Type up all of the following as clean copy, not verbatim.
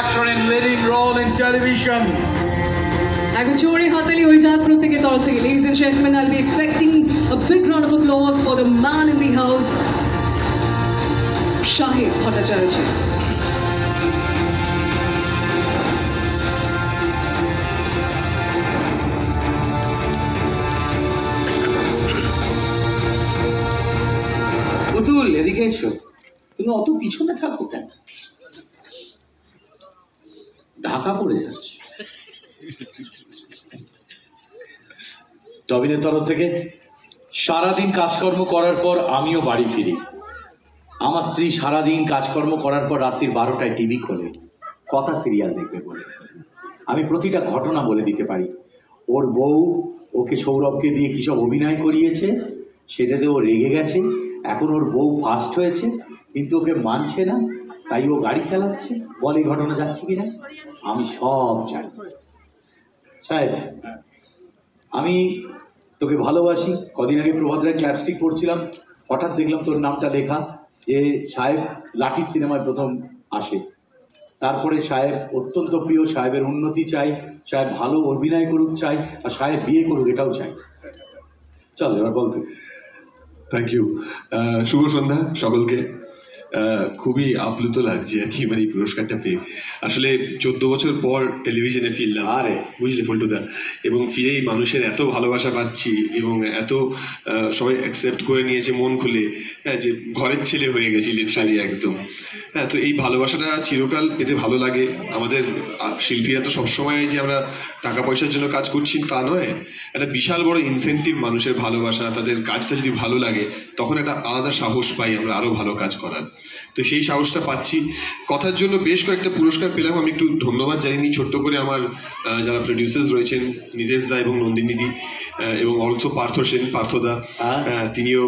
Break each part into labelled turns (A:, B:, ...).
A: actor in leading role in television.
B: এখন জোরে হাতালি হয়ে যাক প্রত্যেকের তরফ থেকে। Ladies and gentlemen, I'll be expecting a big round of applause for the man in the house, Shahid Bhattacharya.
C: পুতুল, এদিকে এসো। তুমি অত পিছনে থাকো কেন? ঢাকা পড়ে যাচ্ছে। টবিনের তরফ থেকে সারাদিন কাজকর্ম করার পর আমিও বাড়ি ফিরি। আমার স্ত্রী সারাদিন কাজকর্ম করার পর রাত্রির 12টায় টিভি খোলে, কথা সিরিয়াল দেখবে বলে। আমি প্রতিটা ঘটনা বলে দিতে পারি। ওর বউ ওকে সৌরভকে দিয়ে কী সব অভিনয় করিয়েছে, সেটাতে ও রেগে গেছে। এখন ওর বউ ফার্স্ট হয়েছে, কিন্তু ওকে মানছে না, তাই ও গাড়ি চালাচ্ছে। বল এই ঘটনা যাচ্ছে কিনা? আমি সব জানি। সাহেব, আমি তোকে ভালোবাসি। কদিন আগে প্রভাতরায় ক্ল্যাপস্টিক পড়ছিলাম, হঠাৎ দেখলাম তোর নামটা লেখা যে সাহেব লাঠি সিনেমায় প্রথম আসে। তারপরে সাহেব অত্যন্ত প্রিয়, সাহেবের উন্নতি চাই, সাহেব ভালো অভিনয় করুক চাই, আর সাহেব বিয়ে করুক এটাও চাই। চল এবার বলতে।
D: Thank you. শুভ সন্ধ্যা সকলকে। খুবই আপ্লুত লাগছে আর কি মানে এই পুরস্কারটা পেয়ে। আসলে 14 বছর পর টেলিভিশনে ফিরলাম, আরে বুঝলি পল্টুদা, এবং ফিরেই মানুষের এত ভালোবাসা পাচ্ছি এবং এত সবাই অ্যাকসেপ্ট করে নিয়েছে মন খুলে, হ্যাঁ, যে ঘরের ছেলে হয়ে গেছি লিটারালি একদম। হ্যাঁ, তো এই ভালোবাসাটা চিরকাল পেতে ভালো লাগে। আমাদের শিল্পীরা তো সবসময় যে আমরা টাকা পয়সার জন্য কাজ করছি তা নয়, একটা বিশাল বড় ইনসেন্টিভ মানুষের ভালোবাসা, তাদের কাজটা যদি ভালো লাগে তখন একটা আলাদা সাহস পাই আমরা আরও ভালো কাজ করার। তো সেই সাহসটা পাচ্ছি। কথার জন্য বেশ কয়েকটা পুরস্কার পেলাম। আমি একটু ধন্যবাদ জানিয়ে নিই ছোট্ট করে আমার যারা প্রডিউসার্স রয়েছেন, নিতেশ দা এবং নন্দিনীদি, এবং অলসো পার্থ সেন, পার্থদা, তিনিও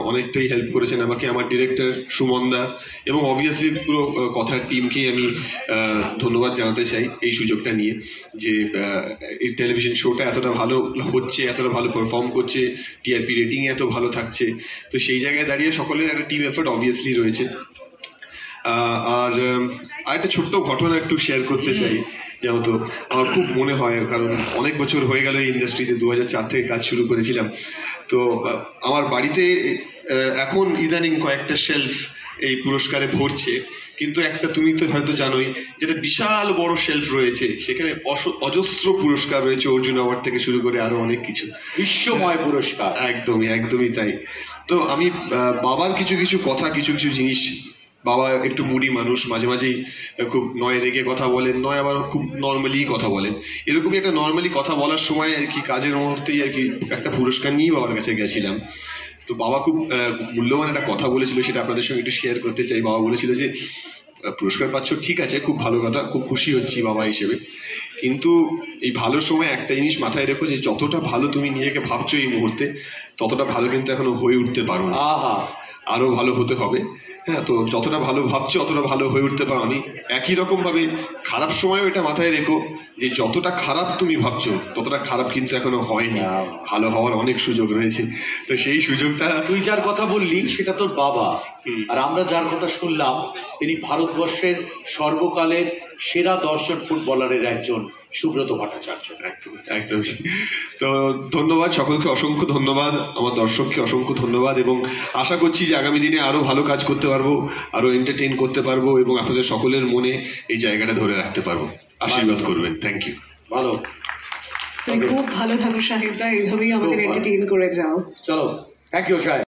D: অনেকটাই হেল্প করেছেন আমাকে, আমার ডিরেক্টর সুমন দা, এবং অবভিয়াসলি পুরো কথার টিমকেই আমি ধন্যবাদ জানাতে চাই এই সুযোগটা নিয়ে, যে এই টেলিভিশন শোটা এতটা ভালো হচ্ছে, এতটা ভালো পারফর্ম করছে, টিআরপি রেটিং এত ভালো থাকছে। তো সেই জায়গায় দাঁড়িয়ে সকলের একটা টিম এফোর্ট অবভিয়াসলি রয়েছে। আর একটা ছোট্ট ঘটনা একটু শেয়ার করতে চাই। যেহেতু আমার খুব মনে হয়, কারণ অনেক বছর হয়ে গেল এই ইন্ডাস্ট্রিতে, 2004 থেকে কাজ শুরু করেছিলাম। তো আমার বাড়িতে এখন ইদানিং কয়েকটা শেলফ এই পুরস্কারে ভরছে, কিন্তু একটা তুমি তো হয়তো জানোই, যেটা বিশাল বড় শেলফ রয়েছে, সেখানে অজস্র পুরস্কার রয়েছে, অর্জুন অ্যাওয়ার্ড থেকে শুরু করে আরো অনেক কিছু,
C: বিশ্বময় পুরস্কার।
D: একদমই একদমই তাই। তো আমি বাবার কিছু কিছু কথা, কিছু কিছু জিনিস, বাবা একটু মুডি মানুষ, মাঝে মাঝেই খুব নয় রেগে কথা বলেন, নয় আবার খুব নর্মালি কথা বলেন। এরকমই একটা নর্মালি কথা বলার সময় আর কি কাজের মুহূর্তেই আর কি একটা পুরস্কার নিয়ে বাবার কাছে গেছিলাম। তো বাবা খুব মূল্যবান একটা কথা বলেছিল, সেটা আপনাদের সঙ্গে একটু শেয়ার করতে চাই। বাবা বলেছিল যে পুরস্কার পাচ্ছ ঠিক আছে, খুব ভালো কথা, খুব খুশি হচ্ছি বাবা হিসেবে, কিন্তু এই ভালো সময় একটা জিনিস মাথায় রেখো, যে যতটা ভালো তুমি নিজেকে ভাবছো এই মুহূর্তে, ততটা ভালো কিন্তু এখনো হয়ে উঠতে পারো না, আরো ভালো হতে হবে। হ্যাঁ, তো যতটা ভালো ভাবছো অতটা ভালো হয়ে উঠতে পারো নি। একই রকমভাবে খারাপ সময়ও এটা মাথায় রেখো, যে যতটা খারাপ তুমি ভাবছো ততটা খারাপ কিন্তু এখনো হয়নি, ভালো হওয়ার অনেক সুযোগ রয়েছে। তো সেই সুযোগটা,
C: তুই যার কথা বললি সেটা তোর বাবা, আর আমরা যার কথা শুনলাম তিনি ভারতবর্ষের সর্বকালের সেরা 10 জন ফুটবলারের একজন, সুব্রত ভট্টাচার্য।
D: একদম একদমই। তো ধন্যবাদ সকলকে, অসংখ্য ধন্যবাদ, আমার দর্শককে অসংখ্য ধন্যবাদ, এবং আশা করছি যে আগামী দিনে আরও ভালো কাজ করতে পারবো, আরও এন্টারটেইন করতে পারবো, এবং আপনাদের সকলের মনে এই জায়গাটা ধরে রাখতে পারবো। আশীর্বাদ করবেন। Thank you.
C: ভালো,
B: তুমি খুব ভালো থাকো শাহিদ দা, এইভাবেই আমাদের এন্টারটেইন করে যাও।
C: চলো, থ্যাংক ইউ সাহেব।